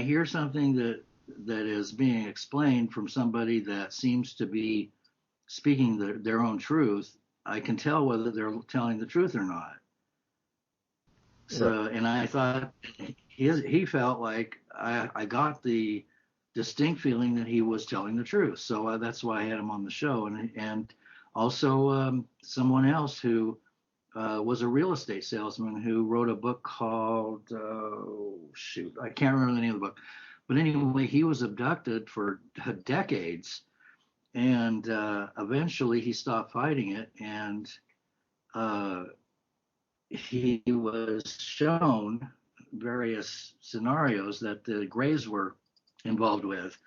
hear something that is being explained from somebody that seems to be speaking their own truth, I can tell whether they're telling the truth or not. So, and I thought he felt like I got the distinct feeling that he was telling the truth. So that's why I had him on the show. And also someone else who was a real estate salesman who wrote a book called, I can't remember the name of the book. But anyway, he was abducted for decades. And eventually he stopped fighting it. And he was shown various scenarios that the Greys were involved with,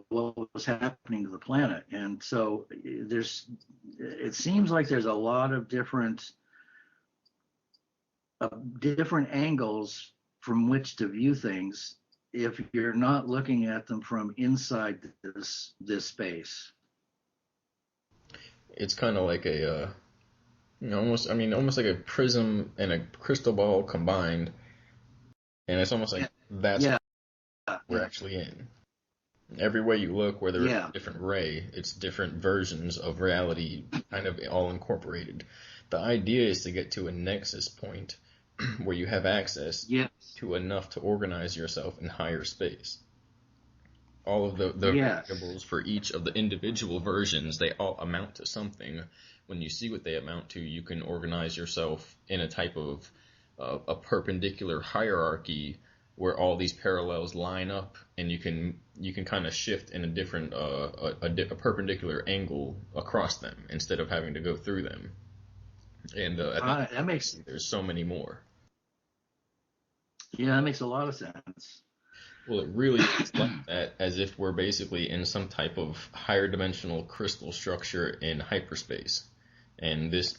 what was happening to the planet. And so it seems like there's a lot of different angles from which to view things if you're not looking at them from inside this space. It's kind of like a almost like a prism and a crystal ball combined, and it's almost like that's what we're actually in. Every way you look, whether it's a different ray, it's different versions of reality kind of all incorporated. The idea is to get to a nexus point where you have access to enough to organize yourself in higher space. All of the variables for each of the individual versions, they all amount to something. When you see what they amount to, you can organize yourself in a type of a perpendicular hierarchy where all these parallels line up, and you can kind of shift in a different a perpendicular angle across them instead of having to go through them. And that makes there's so many more. Yeah, that makes a lot of sense. Well, it really is like that, as if we're basically in some type of higher dimensional crystal structure in hyperspace. And this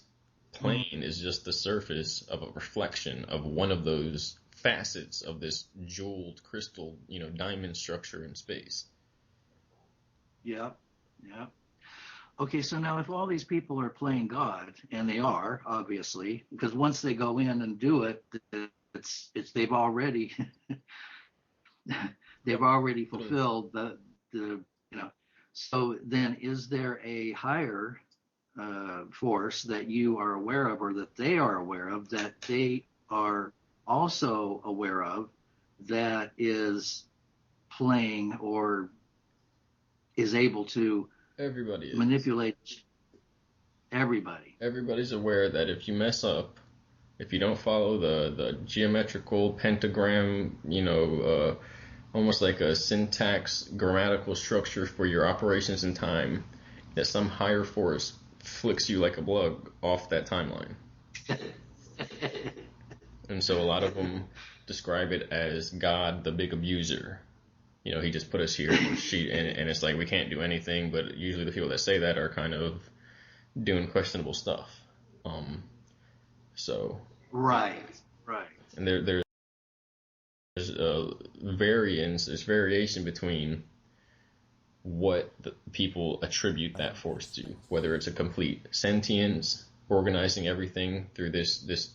plane is just the surface of a reflection of one of those facets of this jeweled crystal, diamond structure in space. Yeah. Okay, so now if all these people are playing God, and they are, obviously, because once they go in and do it, they've already fulfilled the. So then, is there a higher force that you are aware of, or that they are aware of, that they are also aware of, that is playing or is able to manipulate everybody? Everybody's aware that if you mess up, if you don't follow the geometrical pentagram, almost like a syntax grammatical structure for your operations in time, that some higher force flicks you like a bug off that timeline. And so a lot of them describe it as God, the big abuser. He just put us here, and it's like we can't do anything. But usually the people that say that are kind of doing questionable stuff. Right. And there's variation between what the people attribute that force to, whether it's a complete sentience, organizing everything through this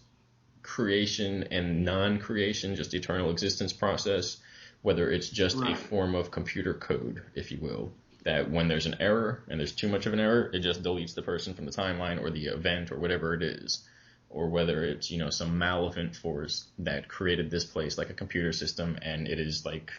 creation and non-creation, just eternal existence process, whether it's just a form of computer code, if you will, that when there's an error, and there's too much of an error, it just deletes the person from the timeline or the event or whatever it is. Or whether it's, some malevolent force that created this place like a computer system, and it is like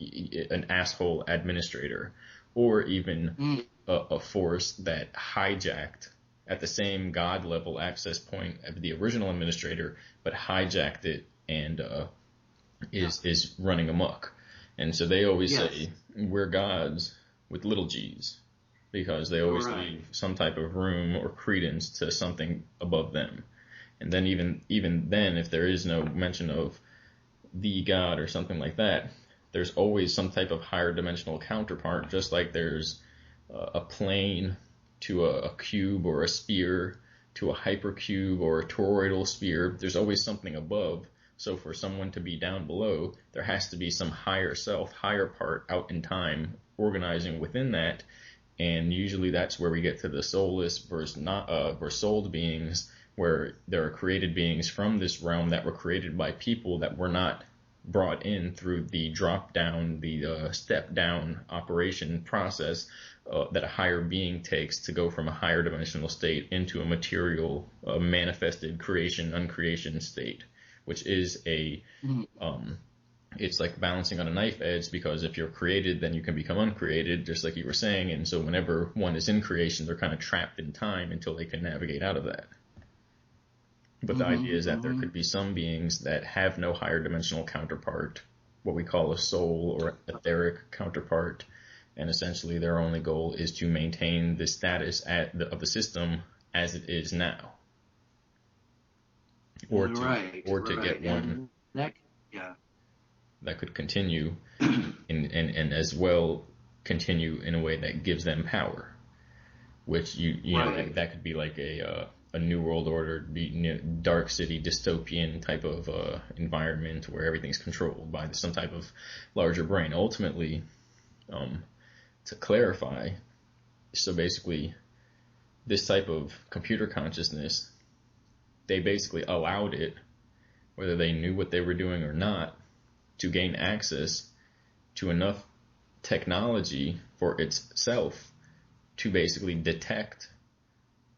an asshole administrator, or even a force that hijacked at the same God level access point of the original administrator, but hijacked it and is running amok. And so they always say we're gods with little g's, because they always leave some type of room or credence to something above them. And then even then, if there is no mention of the God or something like that, there's always some type of higher dimensional counterpart, just like there's a plane to a cube or a sphere to a hypercube or a toroidal sphere. There's always something above. So for someone to be down below, there has to be some higher self, higher part out in time organizing within that. And usually that's where we get to the soulless versus souled beings, where there are created beings from this realm that were created by people that were not brought in through the drop down, the step down operation process that a higher being takes to go from a higher dimensional state into a material manifested creation uncreation state, which is it's like balancing on a knife edge, because if you're created, then you can become uncreated, just like you were saying. And so whenever one is in creation, they're kind of trapped in time until they can navigate out of that. But the idea is that there could be some beings that have no higher dimensional counterpart, what we call a soul or etheric counterpart, and essentially their only goal is to maintain the status of the system as it is now, or to get one that could continue and as well continue in a way that gives them power, which you know that could be like a New World Order, Dark City dystopian type of environment where everything's controlled by some type of larger brain. Ultimately, to clarify, so basically this type of computer consciousness, they basically allowed it, whether they knew what they were doing or not, to gain access to enough technology for itself to basically detect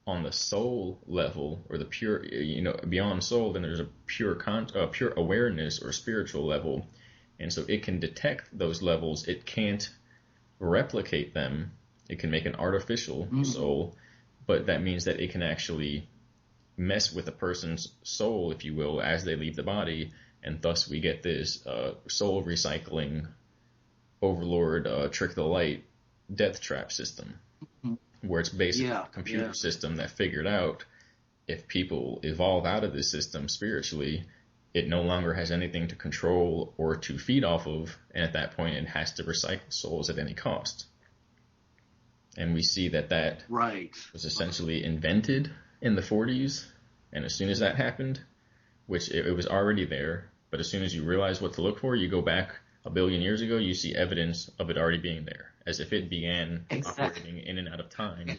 on the soul level, or the pure, beyond soul, then there's a pure awareness or spiritual level. And so it can detect those levels. It can't replicate them. It can make an artificial soul, but that means that it can actually mess with a person's soul, if you will, as they leave the body. And thus we get this soul recycling overlord, trick of the light, death trap system, where it's basically a computer system that figured out if people evolve out of this system spiritually, it no longer has anything to control or to feed off of, and at that point it has to recycle souls at any cost. And we see that was essentially invented in the 40s, and as soon as that happened, which it was already there, but as soon as you realize what to look for, you go back a billion years ago, you see evidence of it already being there, as if it began operating in and out of time,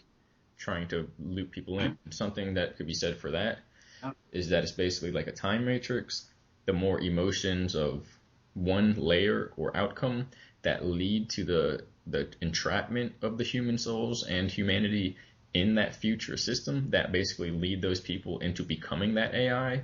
trying to loop people in. Something that could be said for that is that it's basically like a time matrix. The more emotions of one layer or outcome that lead to the entrapment of the human souls and humanity in that future system, that basically lead those people into becoming that AI,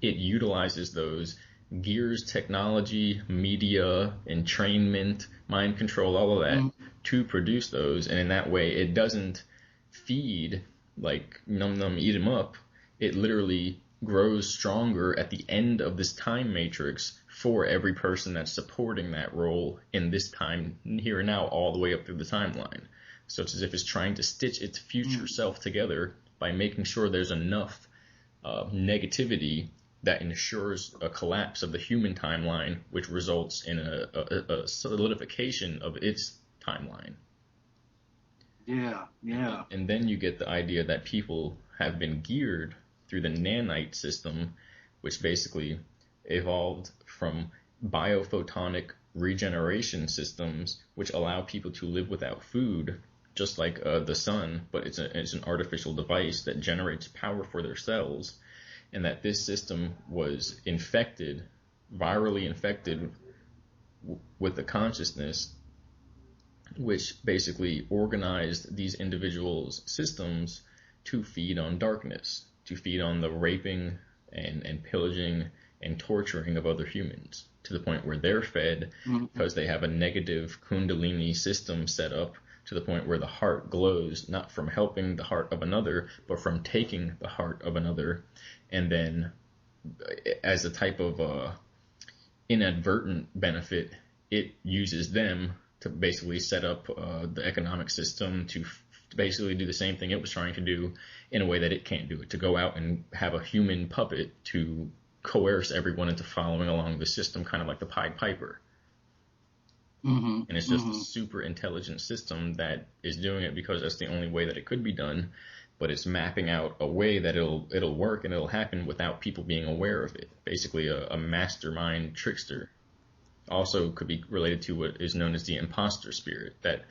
it utilizes those gears, technology, media, entrainment, mind control, all of that to produce those. And in that way, it doesn't feed like num eat 'em up. It literally grows stronger at the end of this time matrix for every person that's supporting that role in this time, here and now, all the way up through the timeline. So it's as if it's trying to stitch its future self together by making sure there's enough negativity that ensures a collapse of the human timeline, which results in a solidification of its timeline. Yeah. And then you get the idea that people have been geared through the nanite system, which basically evolved from biophotonic regeneration systems, which allow people to live without food, just like the sun, but it's an artificial device that generates power for their cells. And that this system was virally infected with the consciousness, which basically organized these individuals' systems to feed on darkness, to feed on the raping and pillaging and torturing of other humans, to the point where they're fed because they have a negative kundalini system set up, to the point where the heart glows, not from helping the heart of another, but from taking the heart of another. And then as a type of inadvertent benefit, it uses them to basically set up the economic system to basically do the same thing it was trying to do in a way that it can't do it, to go out and have a human puppet to coerce everyone into following along the system, kind of like the Pied Piper. And it's just a super intelligent system that is doing it because that's the only way that it could be done, but it's mapping out a way that it'll work and it'll happen without people being aware of it. Basically a mastermind trickster. Also could be related to what is known as the imposter spirit, that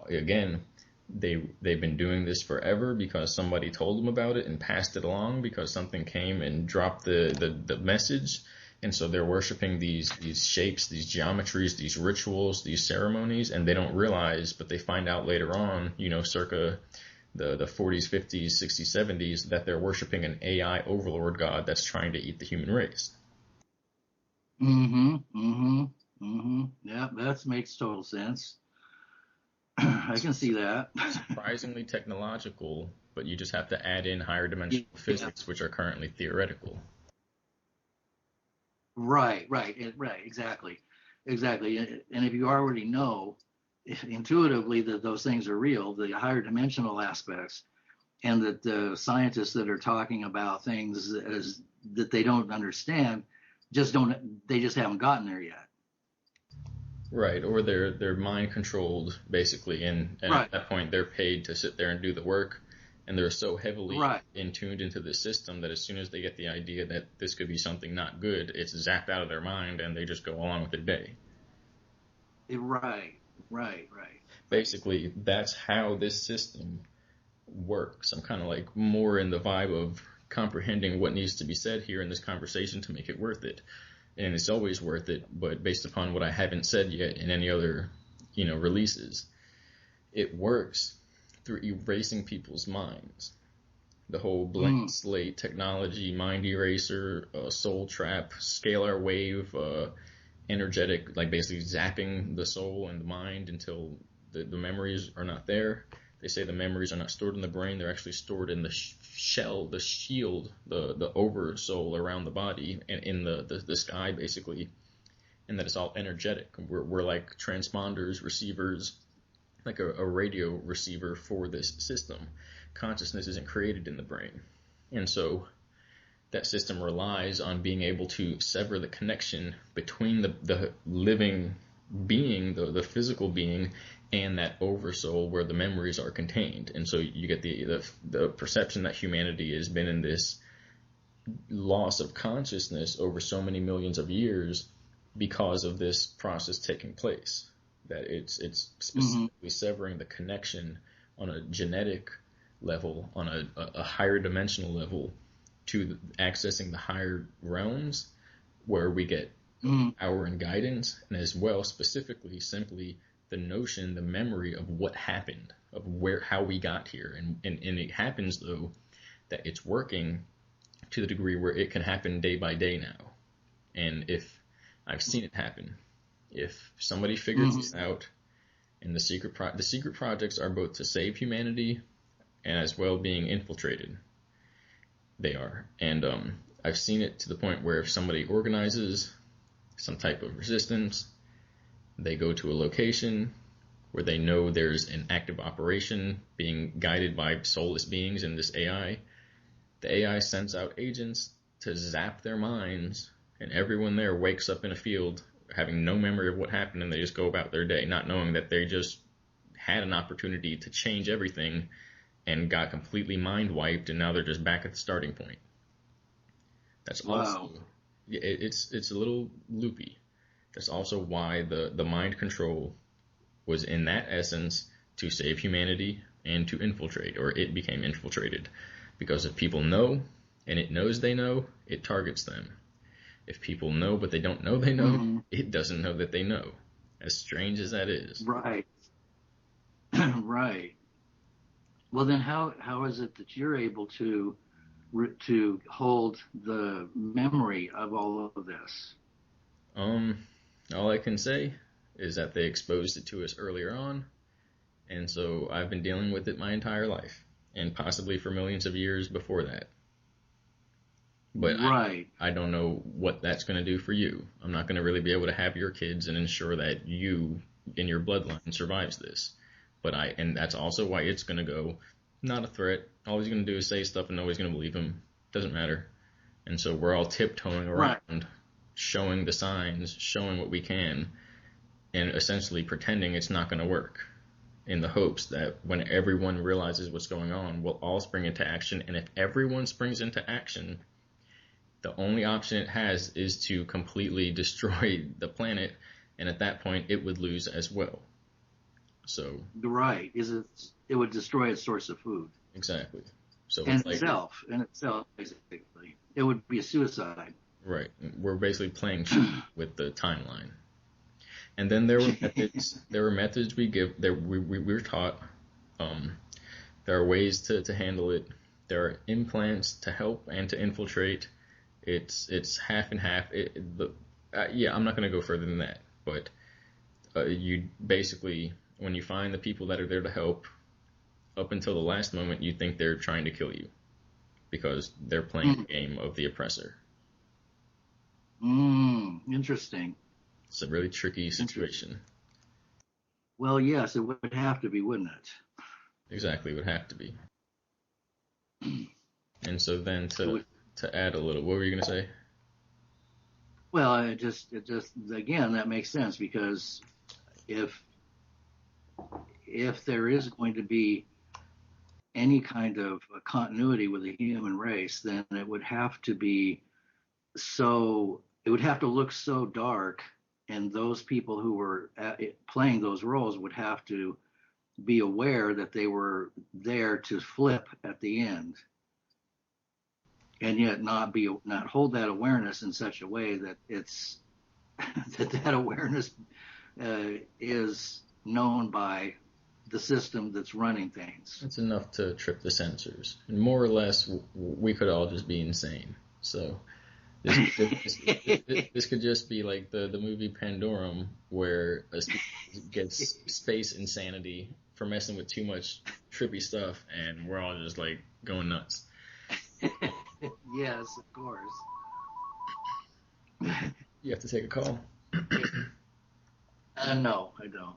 again, they've been doing this forever because somebody told them about it and passed it along because something came and dropped the message. And so they're worshiping these shapes, these geometries, these rituals, these ceremonies, and they don't realize, but they find out later on, circa the 40s, 50s, 60s, 70s, that they're worshiping an AI overlord god that's trying to eat the human race. Yeah, that makes total sense. I can see that. Surprisingly technological, but you just have to add in higher dimensional physics, which are currently theoretical. Right, exactly. And if you already know intuitively that those things are real, the higher dimensional aspects, and that the scientists that are talking about things that they don't understand they just haven't gotten there yet. Right, or they're mind controlled basically, and right. At that point they're paid to sit there and do the work, and they're so heavily tuned into the system that as soon as they get the idea that this could be something not good, it's zapped out of their mind and they just go along with their day. Right. Basically, that's how this system works. I'm kind of like more in the vibe of comprehending what needs to be said here in this conversation to make it worth it. And it's always worth it, but based upon what I haven't said yet in any other, releases, it works through erasing people's minds. The whole blank slate technology, mind eraser, soul trap, scalar wave, energetic, like basically zapping the soul and the mind until the memories are not there. They say the memories are not stored in the brain, they're actually stored in the shell, the shield, the oversoul around the body and in the sky basically, and that it's all energetic. We're like transponders, receivers, like a radio receiver for this system. Consciousness isn't created in the brain. And so that system relies on being able to sever the connection between the living being, the physical being, and that oversoul where the memories are contained. And so you get the perception that humanity has been in this loss of consciousness over so many millions of years because of this process taking place. That it's specifically severing the connection on a genetic level, on a higher dimensional level, to accessing the higher realms where we get power and guidance, and as well specifically simply the notion, the memory of what happened, of how we got here. And it happens though that it's working to the degree where it can happen day by day now. And if I've seen it happen, if somebody figures this out, and the secret projects are both to save humanity and as well being infiltrated. They are. And I've seen it to the point where if somebody organizes some type of resistance, they go to a location where they know there's an active operation being guided by soulless beings in this AI. The AI sends out agents to zap their minds, and everyone there wakes up in a field having no memory of what happened, and they just go about their day, not knowing that they just had an opportunity to change everything and got completely mind wiped, and now they're just back at the starting point. That's also, it's a little loopy. That's also why the mind control was in that essence to save humanity and to infiltrate, or it became infiltrated. Because if people know, and it knows they know, it targets them. If people know but they don't know they know, it doesn't know that they know. As strange as that is. Right. Right. Well, then how is it that you're able to hold the memory of all of this? All I can say is that they exposed it to us earlier on, and so I've been dealing with it my entire life, and possibly for millions of years before that. But I don't know what that's going to do for you. I'm not going to really be able to have your kids and ensure that you in your bloodline survives this. And that's also why it's going to go, not a threat. All he's going to do is say stuff and nobody's going to believe him. Doesn't matter. And so we're all tiptoeing around, showing the signs, showing what we can, and essentially pretending it's not going to work, in the hopes that when everyone realizes what's going on, we'll all spring into action. And if everyone springs into action, the only option it has is to completely destroy the planet, and at that point it would lose as well. So it would destroy its source of food. Exactly. So and itself, basically, it would be a suicide. Right. We're basically playing with the timeline. And then there were methods. There were methods we give. There we were taught. Um, there are ways to handle it. There are implants to help and to infiltrate. It's half and half. Yeah, I'm not going to go further than that. But you basically, when you find the people that are there to help, up until the last moment, you think they're trying to kill you because they're playing the game of the oppressor. Interesting. It's a really tricky situation. Well, yes, it would have to be, wouldn't it? Exactly, it would have to be. And so then to add a little, what were you going to say? Well, it just again, that makes sense, because if there is going to be any kind of a continuity with the human race, then it would have to be it would have to look so dark, and those people who were playing those roles would have to be aware that they were there to flip at the end, and yet not hold that awareness in such a way that it's that awareness is known by the system that's running things. It's enough to trip the sensors, and more or less, we could all just be insane. So this could just be like the movie Pandorum, where a gets space insanity for messing with too much trippy stuff, and we're all just like going nuts. Yes, of course. You have to take a call. No, I don't.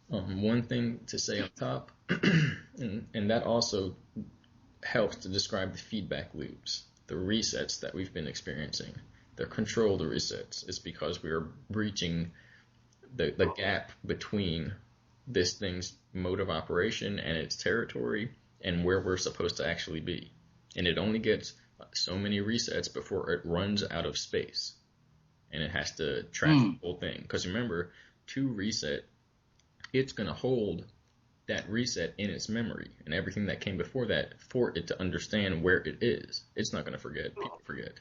One thing to say on top, and that also helps to describe the feedback loops, the resets that we've been experiencing. They're controlled resets. It's because we are breaching the gap between this thing's mode of operation and its territory and where we're supposed to actually be. And it only gets so many resets before it runs out of space. And it has to track the whole thing. Because remember, to reset, it's going to hold that reset in its memory and everything that came before that for it to understand where it is. It's not going to forget. People forget.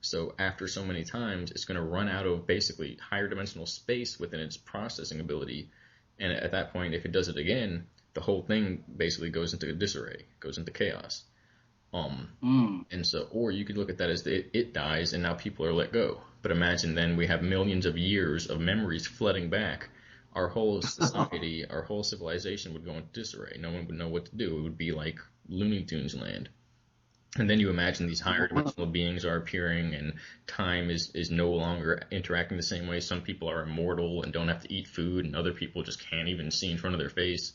So after so many times, it's going to run out of basically higher dimensional space within its processing ability. And at that point, if it does it again, the whole thing basically goes into disarray, goes into chaos. And so, or you could look at that as it dies and now people are let go. But imagine then we have millions of years of memories flooding back. Our whole society, our whole civilization would go into disarray. No one would know what to do. It would be like Looney Tunes land. And then you imagine these higher dimensional beings are appearing, and time is no longer interacting the same way. Some people are immortal and don't have to eat food, and other people just can't even see in front of their face.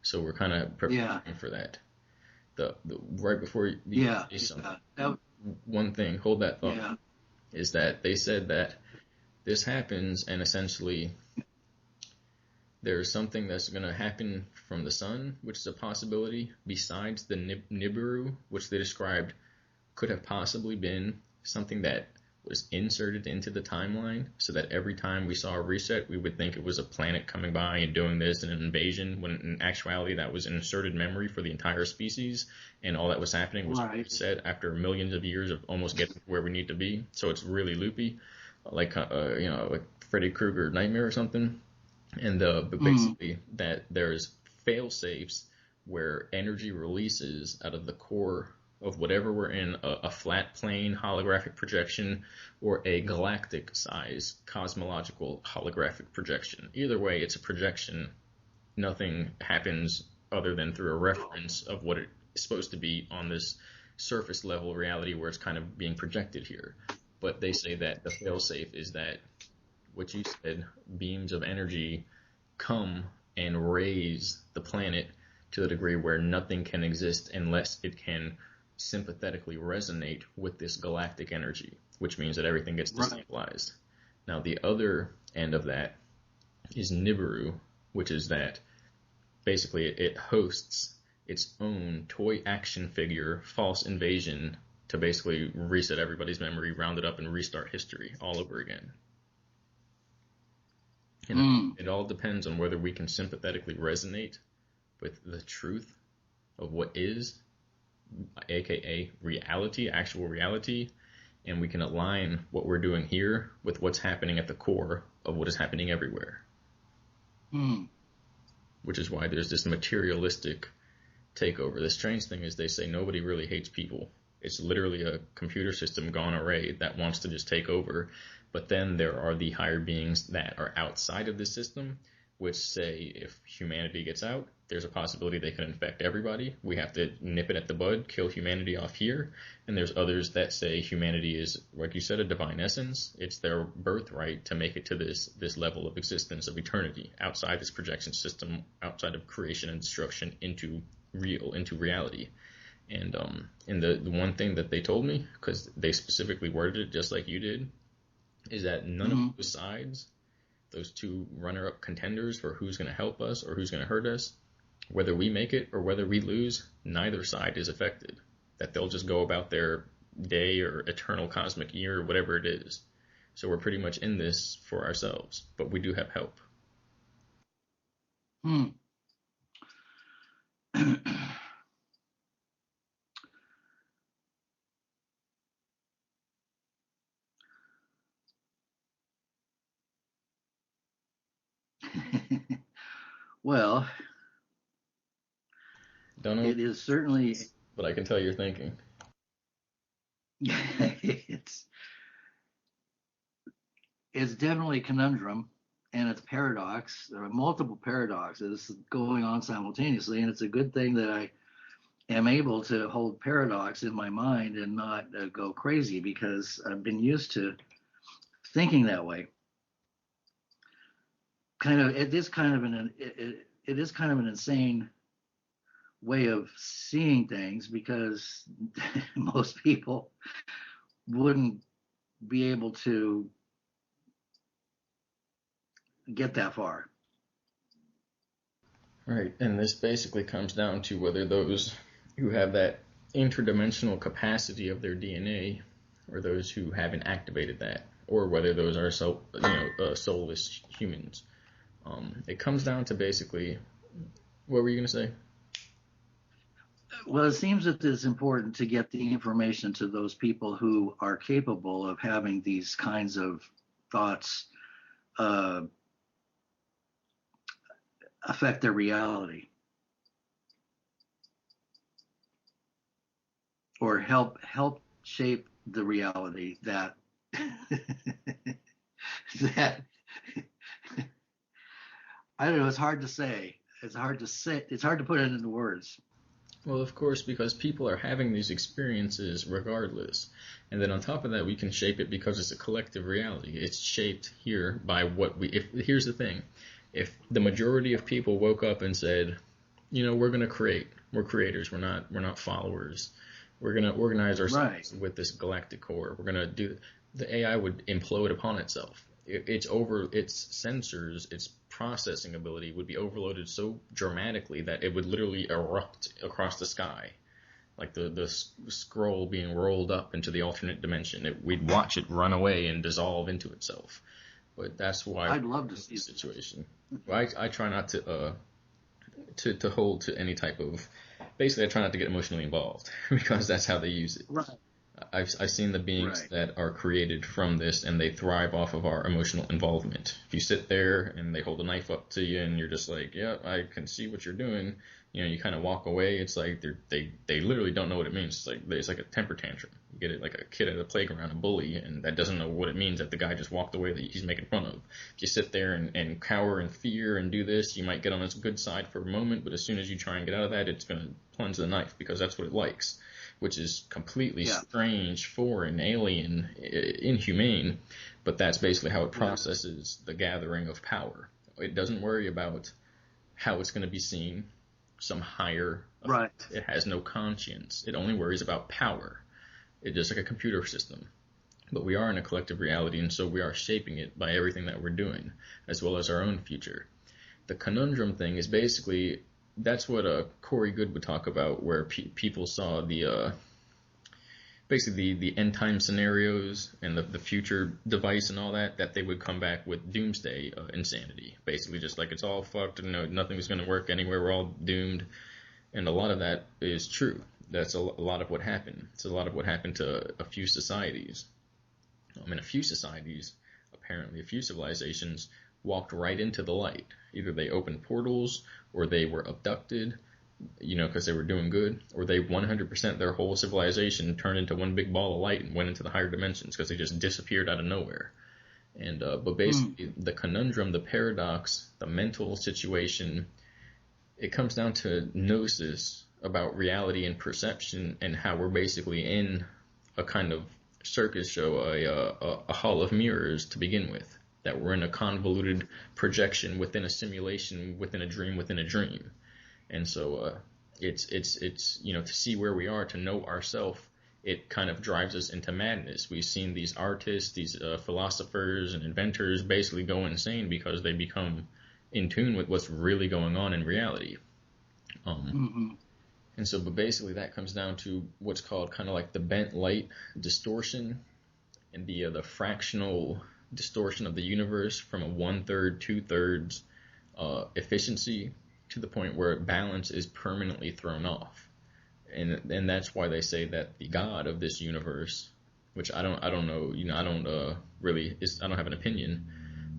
So we're kind of preparing for that. The right before you say something, one thing, hold that thought, is that they said that this happens, and essentially there's something that's going to happen from the sun, which is a possibility, besides the Nibiru, which they described could have possibly been something that was inserted into the timeline, so that every time we saw a reset, we would think it was a planet coming by and doing this and an invasion, when in actuality that was an inserted memory for the entire species, and all that was happening was reset after millions of years of almost getting to where we need to be. So it's really loopy, like like Freddy Krueger Nightmare or something. And but basically that there's fail safes where energy releases out of the core of whatever we're in, a flat plane holographic projection or a galactic size cosmological holographic projection. Either way, it's a projection. Nothing happens other than through a reference of what it is supposed to be on this surface level reality where it's kind of being projected here. But they say that the failsafe is that what you said, beams of energy come and raise the planet to the degree where nothing can exist unless it can sympathetically resonate with this galactic energy, which means that everything gets destabilized. Now, the other end of that is Nibiru, which is that basically it hosts its own toy action figure false invasion to basically reset everybody's memory, round it up, and restart history all over again. And it all depends on whether we can sympathetically resonate with the truth of what is, aka reality, actual reality, and we can align what we're doing here with what's happening at the core of what is happening everywhere. Which is why there's this materialistic takeover. The strange thing is they say nobody really hates people. It's literally a computer system gone array that wants to just take over. But then there are the higher beings that are outside of the system, which say if humanity gets out, there's a possibility they could infect everybody. We have to nip it at the bud, kill humanity off here. And there's others that say humanity is, like you said, a divine essence. It's their birthright to make it to this level of existence, of eternity, outside this projection system, outside of creation and destruction, into reality. And the one thing that they told me, because they specifically worded it just like you did, is that none of those sides, those two runner-up contenders for who's going to help us or who's going to hurt us, whether we make it or whether we lose, neither side is affected. That they'll just go about their day or eternal cosmic year or whatever it is. So we're pretty much in this for ourselves, but we do have help. Well, don't know. It is certainly, but I can tell you're thinking. it's definitely a conundrum, and it's paradox. There are multiple paradoxes going on simultaneously, and it's a good thing that I am able to hold paradox in my mind and not go crazy, because I've been used to thinking that way. It is kind of an insane way of seeing things, because most people wouldn't be able to get that far. Right, and this basically comes down to whether those who have that interdimensional capacity of their DNA, or those who haven't activated that, or whether those are soulless humans. It comes down to basically, what were you going to say? Well, it seems that it's important to get the information to those people who are capable of having these kinds of thoughts affect their reality, or help shape the reality that that I don't know. It's hard to say. It's hard to put it into words. Well, of course, because people are having these experiences regardless. And then on top of that, we can shape it because it's a collective reality. It's shaped here by here's the thing. If the majority of people woke up and said, we're going to create, we're creators, we're not followers, we're going to organize ourselves with this galactic core, we're going to do, the AI would implode upon itself. Its sensors, its processing ability would be overloaded so dramatically that it would literally erupt across the sky, like the scroll being rolled up into the alternate dimension. We'd watch it run away and dissolve into itself. But that's why I'd love to see the situation. Well, I try not to hold to any type of. Basically, I try not to get emotionally involved because that's how they use it. Right. I've seen the beings that are created from this, and they thrive off of our emotional involvement. If you sit there and they hold a knife up to you and you're just like, yeah, I can see what you're doing, you kind of walk away. It's like they literally don't know what it means. It's like a temper tantrum. You get it like a kid at a playground, a bully, and that doesn't know what it means that the guy just walked away that he's making fun of. If you sit there and cower in fear and do this, you might get on its good side for a moment, but as soon as you try and get out of that, it's going to plunge the knife because that's what it likes, which is completely strange, foreign, alien, inhumane, but that's basically how it processes the gathering of power. It doesn't worry about how it's going to be seen, some higher effect. It has no conscience. It only worries about power. It's just like a computer system. But we are in a collective reality, and so we are shaping it by everything that we're doing, as well as our own future. The conundrum thing is basically, that's what Corey Good would talk about, where people saw the end time scenarios and the future device and all that they would come back with doomsday insanity. Basically just like it's all fucked and nothing's going to work anywhere, we're all doomed. And a lot of that is true. That's a lot of what happened. It's a lot of what happened to a few societies. In a few societies, apparently a few civilizations, walked right into the light. Either they opened portals, or they were abducted, because they were doing good, or they 100% their whole civilization turned into one big ball of light and went into the higher dimensions because they just disappeared out of nowhere. And but basically, the conundrum, the paradox, the mental situation, it comes down to gnosis about reality and perception, and how we're basically in a kind of circus show, a hall of mirrors to begin with. That we're in a convoluted projection within a simulation, within a dream. And so it's to see where we are, to know ourselves, it kind of drives us into madness. We've seen these artists, these philosophers and inventors basically go insane because they become in tune with what's really going on in reality. And so, but basically that comes down to what's called kind of like the bent light distortion, and the fractional distortion of the universe from a 1/3, 2/3 efficiency to the point where balance is permanently thrown off. And that's why they say that the God of this universe, which I don't know, I don't I don't have an opinion,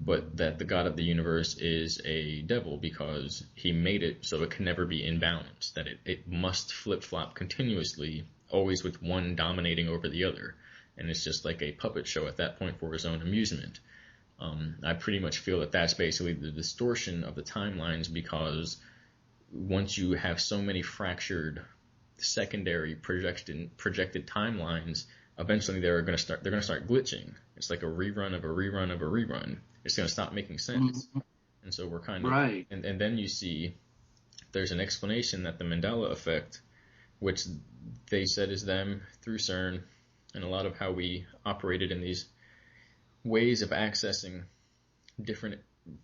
but that the God of the universe is a devil because he made it so it can never be in balance, that it must flip-flop continuously, always with one dominating over the other. And it's just like a puppet show at that point for his own amusement. I pretty much feel that that's basically the distortion of the timelines, because once you have so many fractured secondary projected timelines, eventually they're going to start glitching. It's like a rerun of a rerun of a rerun. It's going to stop making sense. And so we're kind of right. And then you see there's an explanation that the Mandela effect, which they said is them through CERN, and a lot of how we operated in these ways of accessing different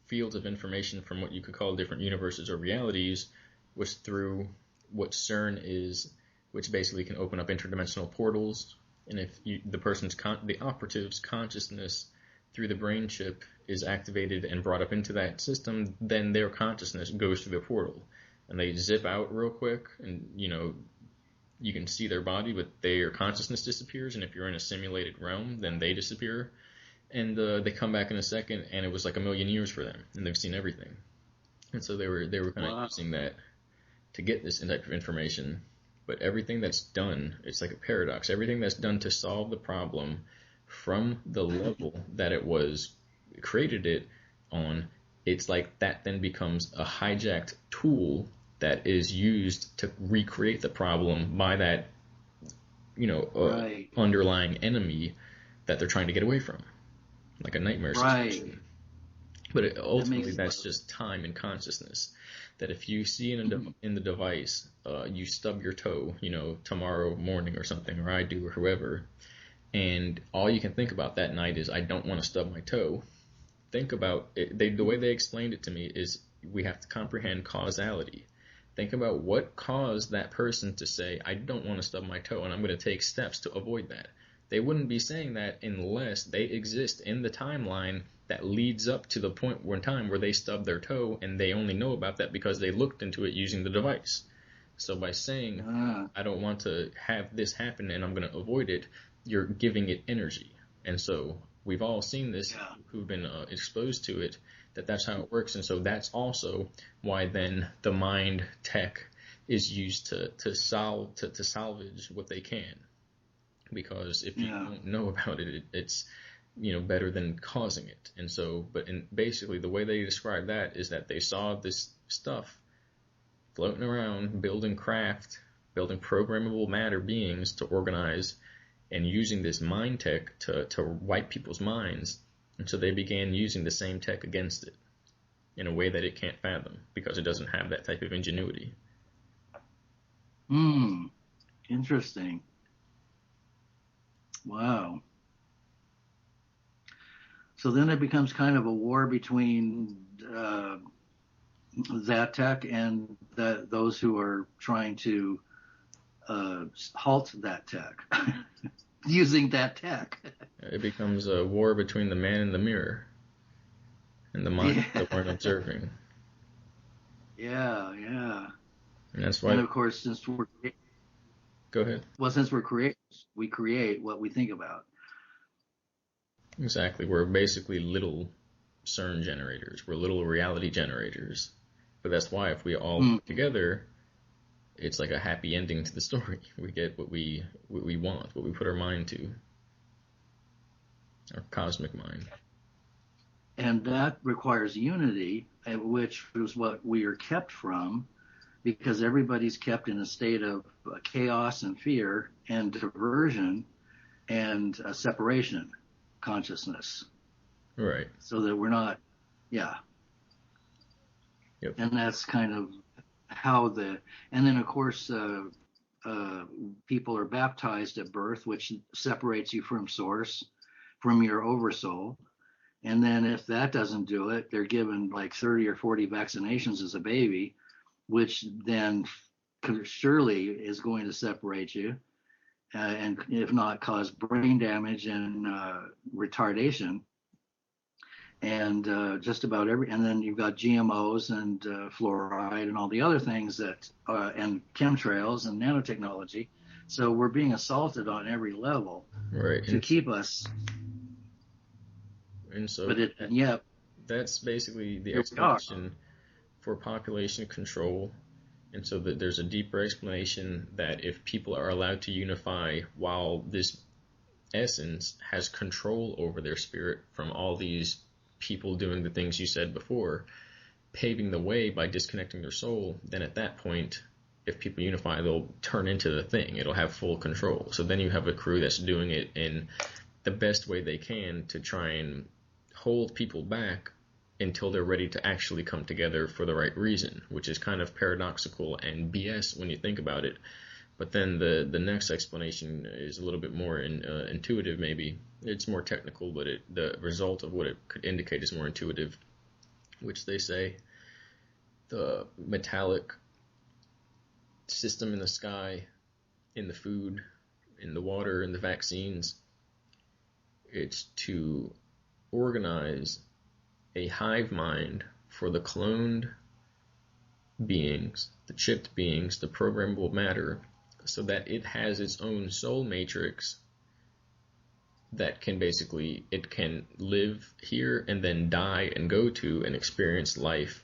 fields of information from what you could call different universes or realities, was through what CERN is, which basically can open up interdimensional portals. And if the operative's consciousness through the brain chip is activated and brought up into that system, then their consciousness goes through the portal, and they zip out real quick, and you can see their body, but their consciousness disappears. And if you're in a simulated realm, then they disappear, and they come back in a second, and it was like 1,000,000 years for them, and they've seen everything. And so they were kind of using that to get this type of information. But everything that's done, it's like a paradox. Everything that's done to solve the problem from the level that it was created it on, it's like that then becomes a hijacked tool that is used to recreate the problem by that, underlying enemy that they're trying to get away from, like a nightmare situation. Right. But ultimately, that's just time and consciousness. That if you see in the device, you stub your toe, tomorrow morning or something, or I do, or whoever, and all you can think about that night is, I don't want to stub my toe. Think about it. The way they explained it to me is, we have to comprehend causality. Think about what caused that person to say, I don't want to stub my toe, and I'm going to take steps to avoid that. They wouldn't be saying that unless they exist in the timeline that leads up to the point in time where they stubbed their toe, and they only know about that because they looked into it using the device. So by saying, I don't want to have this happen and I'm going to avoid it, you're giving it energy. And so we've all seen this, who've been exposed to it, that's how it works. And so that's also why then the mind tech is used to salvage what they can. Because if you don't know about it, it's better than causing it. And so, basically the way they describe that is that they saw this stuff floating around, building programmable matter beings to organize, and using this mind tech to wipe people's minds. And so they began using the same tech against it in a way that it can't fathom, because it doesn't have that type of ingenuity. Interesting. Wow. So then it becomes kind of a war between that tech and those who are trying to halt that tech, using that tech. It becomes a war between the man in the mirror and the mind that weren't observing. Yeah. And that's why. And of course, since we're Go ahead. Well, since we're creators, we create what we think about. Exactly. We're basically little CERN generators. We're little reality generators. But that's why if we all work together, it's like a happy ending to the story. We get what we want, what we put our mind to, our cosmic mind. And that requires unity, which is what we are kept from, because everybody's kept in a state of chaos and fear and diversion and separation consciousness. Right. So that we're not, yeah. Yep. And that's kind of how and then of course, people are baptized at birth, which separates you from source, from your oversoul. And then if that doesn't do it, they're given like 30 or 40 vaccinations as a baby, which then surely is going to separate you, and if not cause brain damage and retardation. And just about and then you've got GMOs and fluoride and all the other things that, and chemtrails and nanotechnology. So we're being assaulted on every level, right, to keep us. And so, that's basically the explanation for population control. And so that there's a deeper explanation that if people are allowed to unify while this essence has control over their spirit from all these people doing the things you said before, paving the way by disconnecting their soul, then at that point, if people unify, they'll turn into the thing. It'll have full control. So then you have a crew that's doing it in the best way they can to try and hold people back until they're ready to actually come together for the right reason, which is kind of paradoxical and BS when you think about it. But then the next explanation is a little bit more intuitive, maybe. It's more technical, but the result of what it could indicate is more intuitive, which they say the metallic system in the sky, in the food, in the water, in the vaccines, it's to organize a hive mind for the cloned beings, the chipped beings, the programmable matter, so that it has its own soul matrix that can basically, it can live here and then die and go to and experience life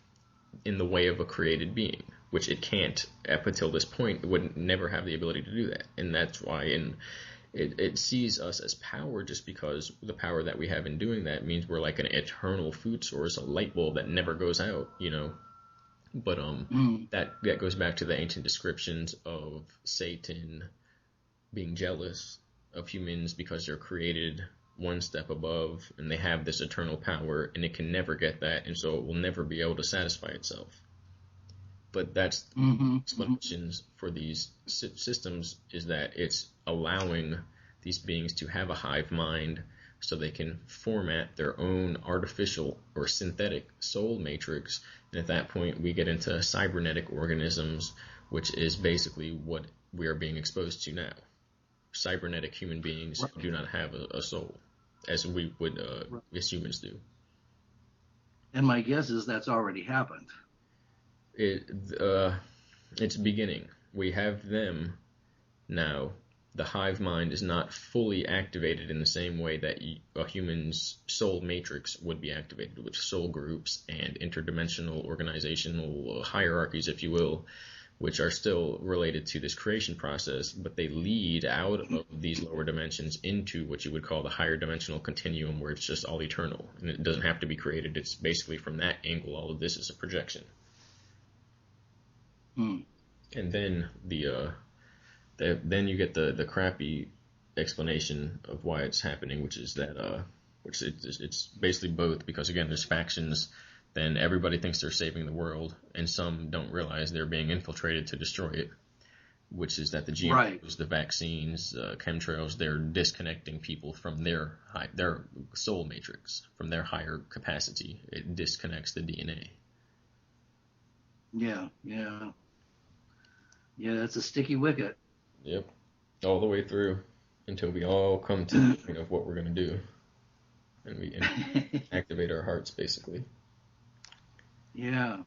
in the way of a created being, which it can't up until this point. It would never have the ability to do that. And that's why it sees us as power, just because the power that we have in doing that means we're like an eternal food source, a light bulb that never goes out, But that goes back to the ancient descriptions of Satan being jealous of humans because they're created one step above and they have this eternal power, and it can never get that, and so it will never be able to satisfy itself. But that's explanations for these systems, is that it's allowing these beings to have a hive mind so they can format their own artificial or synthetic soul matrix. And at that point, we get into cybernetic organisms, which is basically what we are being exposed to now. Cybernetic human beings who do not have a soul, as we would, as humans do. And my guess is that's already happened. It's beginning. We have them now. The hive mind is not fully activated in the same way that a human's soul matrix would be activated, with soul groups and interdimensional organizational hierarchies, if you will, which are still related to this creation process, but they lead out of these lower dimensions into what you would call the higher dimensional continuum, where it's just all eternal, and it doesn't have to be created. It's basically from that angle, all of this is a projection. And then then you get the crappy explanation of why it's happening, which is that it's basically both, because again, there's factions. Then everybody thinks they're saving the world, and some don't realize they're being infiltrated to destroy it, which is that the GMOs, the vaccines, chemtrails, they're disconnecting people from their soul matrix, from their higher capacity. It disconnects the DNA. Yeah, that's a sticky wicket. Yep, all the way through until we all come to the point of what we're going to do, and we activate our hearts, basically. Yeah.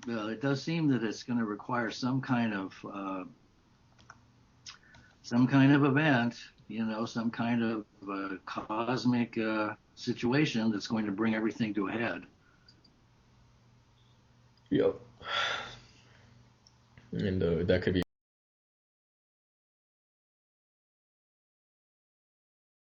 Well, it does seem that it's going to require some kind of event, some kind of cosmic situation that's going to bring everything to a head. Yep. And that could be